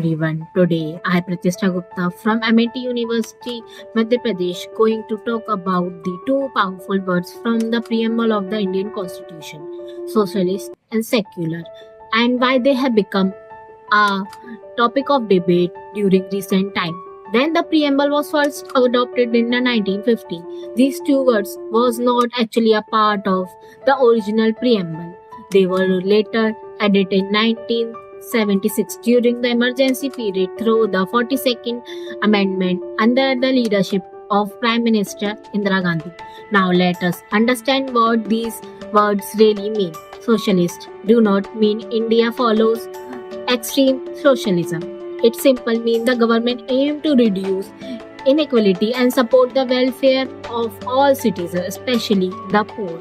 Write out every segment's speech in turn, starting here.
everyone. Today I Pratishtha Gupta from MIT University, Madhya Pradesh going to talk about the two powerful words from the preamble of the Indian Constitution, socialist and secular, and why they have become a topic of debate during recent time. When the preamble was first adopted in the 1950, these two words was not actually a part of the original preamble. They were later added in 1976 during the emergency period through the 42nd Amendment under the leadership of Prime Minister Indira Gandhi. Now let us understand what these words really mean. Socialist do not mean India follows extreme socialism. It simply means the government aim to reduce inequality and support the welfare of all citizens, especially the poor.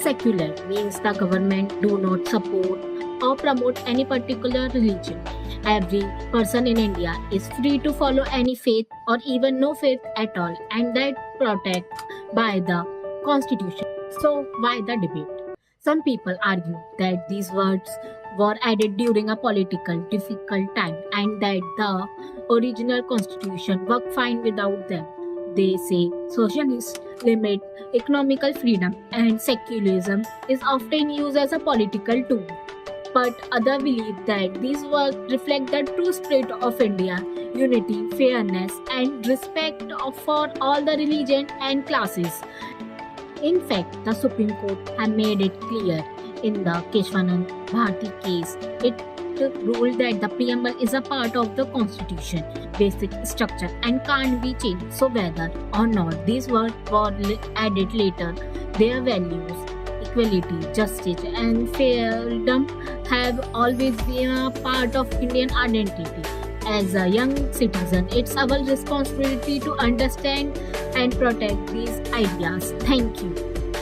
Secular means the government do not support or promote any particular religion. Every person in India is free to follow any faith or even no faith at all, and that protected by the constitution. So why the debate? Some people argue that these words were added during a political difficult time and that the original constitution worked fine without them. They say socialists limit economical freedom and secularism is often used as a political tool. But others believe that these words reflect the true spirit of India, unity, fairness, and respect for all the religion and classes. In fact, the Supreme Court has made it clear in the Keshwanand Bharti case. It ruled that the preamble is a part of the constitution, basic structure, and can't be changed. So whether or not these words were added later, their values, equality, justice, and freedom have always been a part of Indian identity. As a young citizen, it's our responsibility to understand and protect these ideas. Thank you.